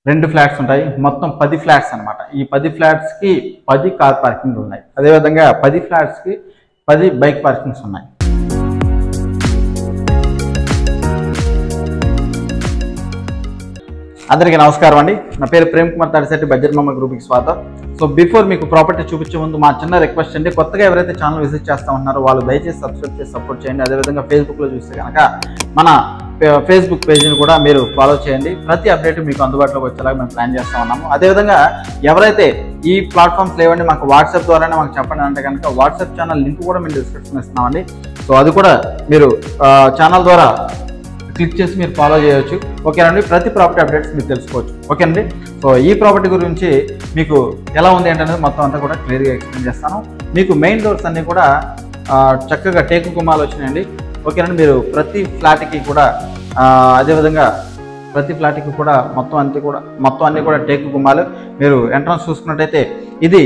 2 flats ఉంటాయి. మొత్తం 10 flats అనమాట. ఈ 10 ఫ్లాట్స్కి 10 కార్ పార్కింగ్లు ఉన్నాయి. అదేవిధంగా 10 ఫ్లాట్స్కి 10 బైక్ పార్కింగ్స్ ఉన్నాయి. అందరికీ నమస్కారం అండి. నా పేరు ప్రేమ్ కుమార్ తడిశెట్టి, బడ్జెట్ మామ గ్రూప్కి స్వాగతం. సో బిఫోర్ మీకు ప్రాపర్టీ చూపించే ముందు మా చిన్న రిక్వెస్ట్ అండి, కొత్తగా ఎవరైతే ఛానల్ విజిట్ చేస్తూ ఉన్నారో వాళ్ళు దయచేసి సబ్స్క్రైబ్ చేసి సపోర్ట్ చేయండి. అదేవిధంగా ఫేస్బుక్లో చూస్తే కనుక మన ఫేస్బుక్ పేజ్ని కూడా మీరు ఫాలో చేయండి. ప్రతి అప్డేట్ మీకు అందుబాటులోకి వచ్చేలాగా మేము ప్లాన్ చేస్తూ ఉన్నాము. అదేవిధంగా ఎవరైతే ఈ ప్లాట్ఫామ్స్ లేవండి మాకు వాట్సాప్ ద్వారానే మాకు చెప్పండి అంటే కనుక వాట్సాప్ ఛానల్ లింక్ కూడా మేము డిస్క్రిప్షన్ ఇస్తున్నామండి. సో అది కూడా మీరు ఛానల్ ద్వారా క్లిక్ చేసి మీరు ఫాలో చేయవచ్చు. ఓకేనండి, ప్రతి ప్రాపర్టీ అప్డేట్స్ మీరు తెలుసుకోవచ్చు. ఓకేనండి, సో ఈ ప్రాపర్టీ గురించి మీకు ఎలా ఉంది ఏంటనేది మొత్తం అంతా కూడా క్లియర్గా ఎక్స్ప్లెయిన్ చేస్తాను. మీకు మెయిన్ డోర్స్ అన్నీ కూడా చక్కగా టేకు గుమ్మాలు వచ్చినాయండి. ఓకేనండి, మీరు ప్రతి ఫ్లాట్కి కూడా అదేవిధంగా ప్రతి ఫ్లాట్కి కూడా మొత్తం అన్నీ కూడా టేకు గుమ్మాలు. మీరు ఎంట్రన్స్ చూసుకున్నట్టయితే ఇది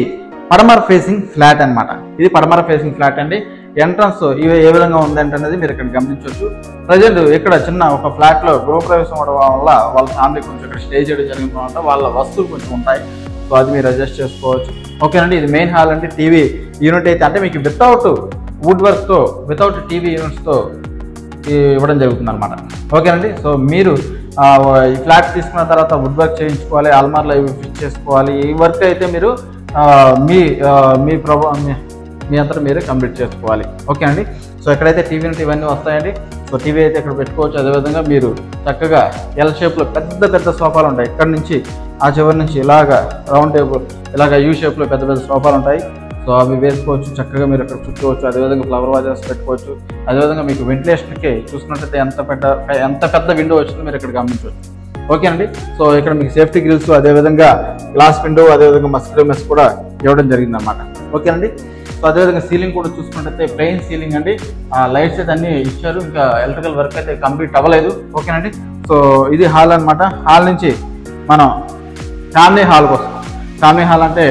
పడమర ఫేసింగ్ ఫ్లాట్ అనమాట. ఇది పడమర ఫేసింగ్ ఫ్లాట్ అండి. ఎంట్రన్స్ ఇవి ఏ విధంగా ఉందంటే అనేది మీరు ఇక్కడ గమనించవచ్చు. ప్రజెంట్ ఇక్కడ చిన్న ఒక ఫ్లాట్లో గృహప్రవేశం అవడం వల్ల వాళ్ళ ఫ్యామిలీ కొంచెం ఇక్కడ స్టే చేయడం జరిగిందన్నమాట. వాళ్ళ వస్తువులు కొంచెం ఉంటాయి, సో అది మీరు అడ్జస్ట్ చేసుకోవచ్చు. ఓకేనండి, ఇది మెయిన్ హాల్ అంటే టీవీ యూనిట్ అయితే అంటే మీకు వితౌట్ వుడ్ వర్క్తో వితౌట్ టీవీ యూనిట్స్తో ఇవ్వడం జరుగుతుంది అనమాట. ఓకేనండి, సో మీరు ఈ ఫ్లాట్ తీసుకున్న తర్వాత వుడ్ వర్క్ చేయించుకోవాలి, అల్మార్లో ఇవి ఫిట్ చేసుకోవాలి. ఈ వర్క్ అయితే మీరు మీ అంతా మీరే కంప్లీట్ చేసుకోవాలి. ఓకే అండి, సో ఎక్కడైతే టీవీ యూనిట్ ఇవన్నీ వస్తాయండి. సో టీవీ అయితే ఇక్కడ పెట్టుకోవచ్చు. అదేవిధంగా మీరు చక్కగా ఎల్ షేప్లో పెద్ద సోఫాలు ఉంటాయి. ఇక్కడ నుంచి ఆ చివరి నుంచి ఇలాగా రౌండ్ టేబుల్, ఇలాగ యూ షేప్లో పెద్ద సోఫాలు ఉంటాయి. సో అవి వేసుకోవచ్చు, చక్కగా మీరు అక్కడ చుట్టుకోవచ్చు. అదేవిధంగా ఫ్లవర్ వాజెస్ పెట్టుకోవచ్చు. అదేవిధంగా మీకు వెంటిలేషన్కి చూసుకున్నట్టయితే ఎంత పెద్ద విండో వచ్చిందో మీరు ఇక్కడ గమనించవచ్చు. ఓకే అండి, సో ఇక్కడ మీకు సేఫ్టీ గ్రిల్స్, అదేవిధంగా గ్లాస్ విండో, అదేవిధంగా మస్కిటో మెస్ కూడా ఇవ్వడం జరిగింది అనమాట. ఓకేనండి, సో అదేవిధంగా సీలింగ్ కూడా చూసుకున్నట్టయితే ప్లెయిన్ సీలింగ్ అండి. లైట్స్ అయితే అన్నీ ఇచ్చారు, ఇంకా ఎలక్ట్రికల్ వర్క్ అయితే కంప్లీట్ అవ్వలేదు. ఓకేనండి, సో ఇది హాల్ అనమాట. హాల్ నుంచి మనం ఫ్యామిలీ హాల్కి వస్తాం. ఫ్యామిలీ హాల్ అంటే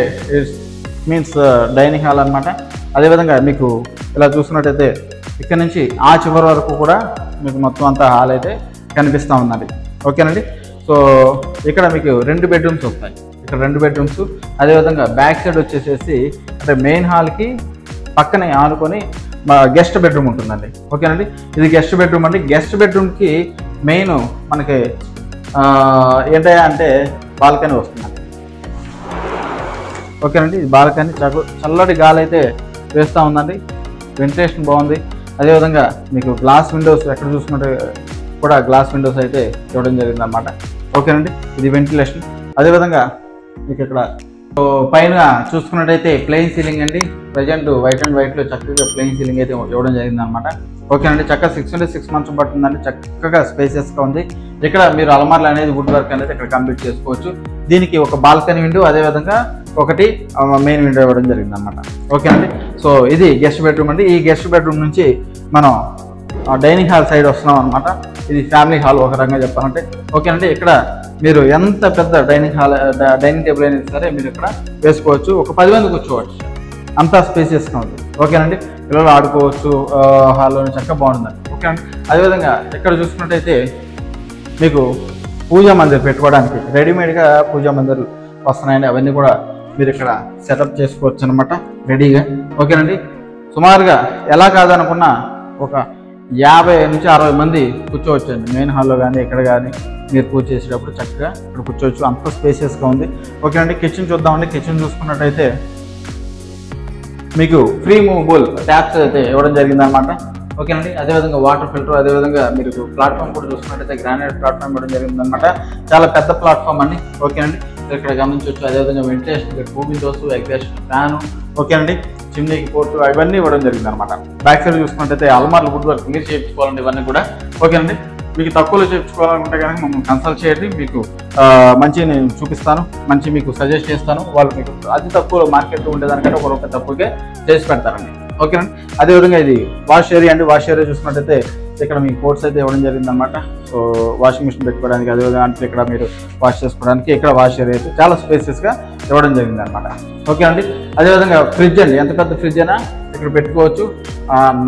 మీన్స్ డైనింగ్ హాల్ అనమాట. అదేవిధంగా మీకు ఇలా చూసుకున్నట్టయితే ఇక్కడ నుంచి ఆ చివరి వరకు కూడా మీకు మొత్తం అంతా హాల్ అయితే కనిపిస్తూ ఉందండి. ఓకేనండి, సో ఇక్కడ మీకు 2 బెడ్రూమ్స్ వస్తాయి. ఇక్కడ 2 బెడ్రూమ్స్. అదేవిధంగా బ్యాక్ సైడ్ వచ్చేసేసి అంటే మెయిన్ హాల్కి పక్కనే ఆనుకొని గెస్ట్ బెడ్రూమ్ ఉంటుందండి. ఓకేనండి, ఇది గెస్ట్ బెడ్రూమ్ అండి. గెస్ట్ బెడ్రూమ్కి మెయిన్ మనకి ఏంటంటే అంటే బాల్కనీ వస్తుందండి. ఓకేనండి, ఇది బాల్కనీ చల్లటి గాలి అయితే వేస్తూ ఉందండి. వెంటిలేషన్ బాగుంది. అదేవిధంగా మీకు గ్లాస్ విండోస్ ఎక్కడ చూసుకుంటే కూడా గ్లాస్ విండోస్ అయితే ఇవ్వడం జరిగింది అనమాట. ఓకేనండి, ఇది వెంటిలేషన్. అదేవిధంగా మీకు ఇక్కడ పైన చూసుకున్నట్టయితే ప్లెయిన్ సీలింగ్ అండి. ప్రజెంట్ వైట్ అండ్ వైట్లో చక్కగా ప్లెయిన్ సీలింగ్ అయితే ఇవ్వడం జరిగింది అనమాట. ఓకేనండి, చక్కగా 6 months పడుతుందండి. చక్కగా స్పేసెస్గా ఉంది. ఇక్కడ మీరు అల్మార్లు అనేది వుడ్ వర్క్ అనేది ఇక్కడ కంప్లీట్ చేసుకోవచ్చు. దీనికి ఒక బాల్కనీ విండో, అదేవిధంగా ఒకటి మెయిన్ విండో ఇవ్వడం జరిగింది అనమాట. ఓకేనండి, సో ఇది గెస్ట్ బెడ్రూమ్ అండి. ఈ గెస్ట్ బెడ్రూమ్ నుంచి మనం డైనింగ్ హాల్ సైడ్ వస్తున్నాం అనమాట. ఇది ఫ్యామిలీ హాల్ ఒక రకంగా చెప్పాలంటే. ఓకేనండి, ఇక్కడ మీరు ఎంత పెద్ద డైనింగ్ టేబుల్ అయినా సరే మీరు ఇక్కడ వేసుకోవచ్చు. ఒక 10 మంది కూర్చోవచ్చు, అంతా స్పేసియస్గా ఉంది. ఓకేనండి, పిల్లలు ఆడుకోవచ్చు. హాల్లోనే చక్కగా బాగుంటుందండి. ఓకేనండి, అదేవిధంగా ఇక్కడ చూసుకున్నట్టయితే మీకు పూజా మందిర్ పెట్టుకోవడానికి రెడీమేడ్గా పూజా మందిర్లు వస్తున్నాయండి. అవన్నీ కూడా మీరు ఇక్కడ సెటప్ చేసుకోవచ్చు అనమాట రెడీగా. ఓకేనండి, సుమారుగా ఎలా కాదనుకున్నా ఒక 50 నుంచి 60 మంది కూర్చోవచ్చండి. మెయిన్ హాల్లో కానీ ఇక్కడ కానీ మీరు పూజ చేసేటప్పుడు చక్కగా ఇక్కడ కూర్చోవచ్చు. అంత స్పేసియస్గా ఉంది. ఓకేనండి, కిచెన్ చూద్దామండి. కిచెన్ చూసుకున్నట్టయితే మీకు ఫ్రీ మూవబుల్ ట్యాప్స్ అయితే ఇవ్వడం జరిగిందనమాట. ఓకేనండి, అదేవిధంగా వాటర్ ఫిల్టర్, అదేవిధంగా మీరు ప్లాట్ఫామ్ కూడా చూసుకున్నట్టయితే గ్రానైట్ ప్లాట్ఫామ్ ఇవ్వడం జరిగిందనమాట. చాలా పెద్ద ప్లాట్ఫామ్ అండి. ఓకేనండి, ఇక్కడ గమనించవచ్చు. అదేవిధంగా వెంటిలేషన్, ఇక్కడ 2 విండోస్, ఎగ్జాస్ట్ ఫ్యాను. ఓకేనండి, చిమ్నీకి పోర్టు ఇవన్నీ ఇవ్వడం జరిగింది అనమాట. బ్యాక్ సైడ్ చూసుకున్నట్టయితే అల్మార్లు వుడ్ వర్క్ మీరు చేయించుకోవాలండి ఇవన్నీ కూడా. ఓకేనండి, మీకు తక్కువలో చేయించుకోవాలనుకుంటే కనుక మమ్మల్ని కన్సల్ట్ చేయండి. మీకు మంచి నేను చూపిస్తాను, మంచి మీకు సజెస్ట్ చేస్తాను. వాళ్ళు మీకు అతి తక్కువ మార్కెట్లో ఉండేదానికంటే ₹1 తక్కువగా చేసి పెడతారండి. ఓకేనండి, అదేవిధంగా ఇది వాష్ ఏరియా అండి. వాష్ ఏరియా చూసుకున్నట్టయితే ఇక్కడ మీకు కోర్ట్స్ అయితే ఇవ్వడం జరిగింది అనమాట. సో వాషింగ్ మిషన్ పెట్టుకోవడానికి, అదేవిధంగా అంటే ఇక్కడ మీరు వాష్ చేసుకోవడానికి ఇక్కడ వాష్ ఏరియా అయితే చాలా స్పేసెస్గా ఇవ్వడం జరిగింది అనమాట. ఓకే అండి, అదేవిధంగా ఫ్రిడ్జ్ అండి. ఎంత పెద్ద ఫ్రిడ్జ్ అయినా ఇక్కడ పెట్టుకోవచ్చు.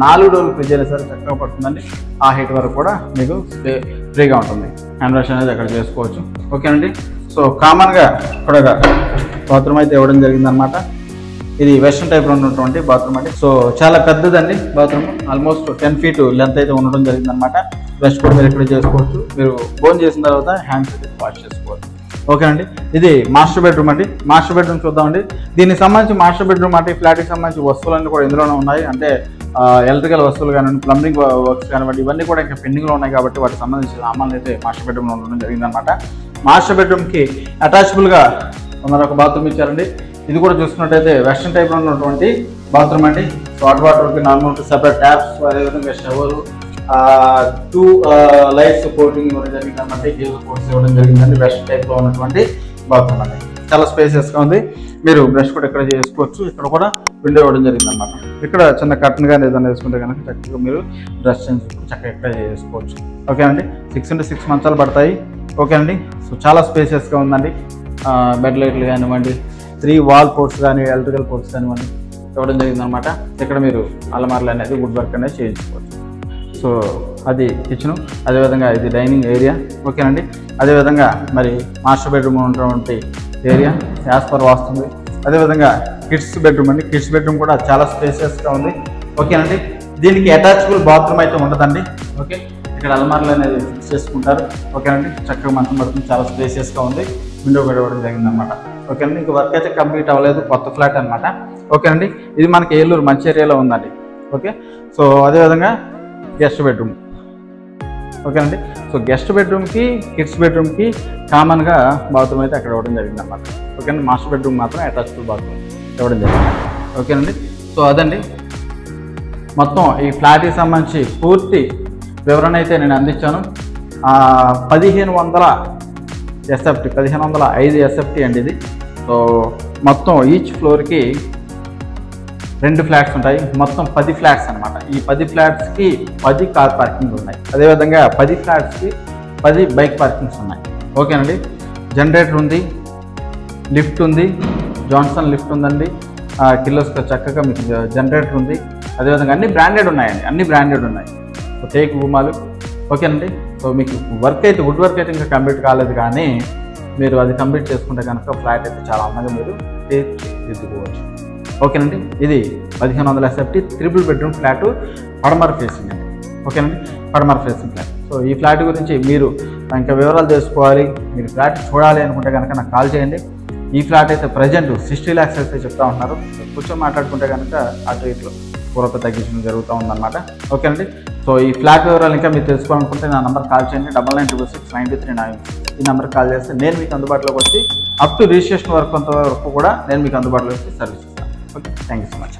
4 డోర్ల ఫ్రిడ్జ్ అయినా సరే చక్కగా పడుతుందండి. ఆ హైట్ వరకు కూడా మీకు ఫ్రీగా ఉంటుంది. హ్యాండ్ వాష్ అనేది అక్కడ చేసుకోవచ్చు. ఓకేనండి, సో కామన్గా ఇక్కడ బాత్రూమ్ అయితే ఇవ్వడం జరిగిందనమాట. ఇది వెస్ట్రన్ టైప్లో ఉన్నటువంటి బాత్రూమ్ అండి. సో చాలా పెద్దదండి బాత్రూమ్, ఆల్మోస్ట్ 10 feet లెంత్ అయితే ఉండడం జరిగిందనమాట. బ్రష్ కూడా మీరు ఇక్కడ చేసుకోవచ్చు. మీరు ఫోన్ చేసిన తర్వాత హ్యాండ్స్ అయితే వాష్ చేసుకోవచ్చు. ఓకేనండి. ఇది మాస్టర్ బెడ్రూమ్ అండి. మాస్టర్ బెడ్రూమ్ చూద్దామండి. దీనికి సంబంధించి మాస్టర్ బెడ్రూమ్ అంటే ఫ్లాట్కి సంబంధించి వస్తువులన్నీ కూడా ఇందులోనే ఉన్నాయి. అంటే ఎలక్ట్రికల్ వస్తువులు కానివ్వండి, ప్లంబింగ్ వర్క్స్ కానివ్వండి, ఇవన్నీ కూడా ఇంకా పెండింగ్లో ఉన్నాయి కాబట్టి వాటికి సంబంధించిన సామాన్లు అయితే మాస్టర్ బెడ్రూమ్లో ఉండడం జరిగిందనమాట. మాస్టర్ బెడ్రూమ్కి అటాచబుల్గా మరొక బాత్రూమ్ ఇచ్చారండి. ఇది కూడా చూసుకున్నట్టయితే వెస్ట్రన్ టైప్లో ఉన్నటువంటి బాత్రూమ్ అండి. సో హాట్ వాటర్కి నార్మల్ సెపరేట్ ట్యాప్స్, అదేవిధంగా షవరు, 2 లైట్స్ పోర్టింగ్ ఇవ్వడం జరిగిందన్నమాట. గీజర్ పోర్ట్స్ ఇవ్వడం జరిగిందండి. వెస్ట్రన్ టైప్లో ఉన్నటువంటి బాత్రూమ్ అండి. చాలా స్పేసెస్గా ఉంది. మీరు బ్రష్ కూడా ఇక్కడ చేసుకోవచ్చు. ఇక్కడ కూడా విండో ఇవ్వడం జరిగిందన్నమాట. ఇక్కడ చిన్న కర్టన్ కానీ ఏదైనా వేసుకుంటే కనుక చక్కగా మీరు బ్రష్ చేసుకుంటూ చక్కగా ఇక్కడ చేసుకోవచ్చు. ఓకే అండి. 6x6 మంచాలు పడతాయి. ఓకే అండి. సో చాలా స్పేసెస్గా ఉందండి. బెడ్ లైట్లు కానివ్వండి, 3 వాల్ పోర్ట్స్ కానీ, ఎలక్ట్రికల్ పోర్ట్స్ కానివ్వండి ఇవ్వడం జరిగిందనమాట. ఇక్కడ మీరు అలమార్లు అనేది వుడ్ వర్క్ అనేది చేయించుకోవచ్చు. సో అది కిచెను, అదేవిధంగా ఇది డైనింగ్ ఏరియా. ఓకేనండి. అదేవిధంగా మరి మాస్టర్ బెడ్రూమ్ ఉన్నటువంటి ఏరియా యాజ్ పర్ వాస్తుంది. అదేవిధంగా కిడ్స్ బెడ్రూమ్ అండి. కిడ్స్ బెడ్రూమ్ కూడా చాలా స్పేసియస్గా ఉంది. ఓకేనండి. దీనికి అటాచబుల్ బాత్రూమ్ అయితే ఉండదండి. ఓకే, ఇక్కడ అలమార్లు అనేది ఫిక్స్ చేసుకుంటారు. ఓకేనండి. చక్కగా మంచం పడుతుంది. చాలా స్పేసియస్గా ఉంది. విండో కూడా ఇవ్వడం జరిగిందనమాట. ఓకేనండి. ఇంక వర్క్ అయితే కంప్లీట్ అవ్వలేదు, కొత్త ఫ్లాట్ అనమాట. ఓకేనండి. ఇది మనకి ఏలూరు మంచి ఏరియాలో ఉందండి. ఓకే. సో అదేవిధంగా గెస్ట్ బెడ్రూమ్. ఓకేనండి. సో గెస్ట్ బెడ్రూమ్కి, కిడ్స్ బెడ్రూమ్కి కామన్గా బాత్రూమ్ అయితే అక్కడ ఇవ్వడం జరిగింది అన్నమాట. ఓకేనండి. మాస్టర్ బెడ్రూమ్ మాత్రం అటాచ్డ్ బాత్రూమ్ ఇవ్వడం జరిగింది. ఓకేనండి. సో అదండి మొత్తం ఈ ఫ్లాట్కి సంబంధించి పూర్తి వివరణ అయితే నేను అందించాను. 1500 SFT, 1505 SFT అండి ఇది. సో మొత్తం ఈచ్ ఫ్లోర్కి 2 ఫ్లాట్స్ ఉంటాయి. మొత్తం 10 ఫ్లాట్స్ అనమాట. ఈ 10 ఫ్లాట్స్కి 10 కార్ పార్కింగ్ ఉన్నాయి. అదేవిధంగా 10 ఫ్లాట్స్కి 10 బైక్ పార్కింగ్స్ ఉన్నాయి. ఓకేనండి. జనరేటర్ ఉంది, లిఫ్ట్ ఉంది, జాన్సన్ లిఫ్ట్ ఉందండి. కిలోస్కి చక్కగా మీకు జనరేటర్ ఉంది. అదేవిధంగా అన్ని బ్రాండెడ్ ఉన్నాయండి. అన్ని బ్రాండెడ్ ఉన్నాయి. సో టేక్ భూమాలు. ఓకేనండి. సో మీకు వర్క్ అయితే వుడ్ వర్క్ అయితే ఇంకా కంప్లీట్ కాలేదు, కానీ మీరు అది కంప్లీట్ చేసుకుంటే కనుక ఫ్లాట్ అయితే చాలా అందంగా మీరు తీర్చిదిద్దుకోవచ్చు. ఓకేనండి. ఇది 1500 SFT 3 బెడ్రూమ్ ఫ్లాట్, పడమర ఫేసింగ్ అండి. ఓకేనండి. పడమర ఫేసింగ్ ఫ్లాట్. సో ఈ ఫ్లాట్ గురించి మీరు ఇంకా వివరాలు తెలుసుకోవాలి, మీరు ఫ్లాట్ చూడాలి అనుకుంటే కనుక నాకు కాల్ చేయండి. ఈ ఫ్లాట్ అయితే ప్రజెంట్ 60 lakhs అయితే చెప్తా ఉంటున్నారు. కూర్చొని మాట్లాడుకుంటే కనుక అటు ఇట్లు పూర్వత తగ్గించడం జరుగుతూ ఉందన్నమాట. ఓకేనండి. సో ఈ ఫ్లాట్ వివరాలు ఇంకా మీరు తెలుసుకోవాలనుకుంటే నా నెంబర్ కాల్ చేయండి. 99669339. ఈ నెంబర్కి కాల్ చేస్తే నేను మీకు అందుబాటులోకి వచ్చి అప్ టు రిజిస్ట్రేషన్ వరకు కొంతవరకు కూడా నేను మీకు అందుబాటులోకి వచ్చి సర్వీస్ ఇస్తాను. Okay, thank you so much.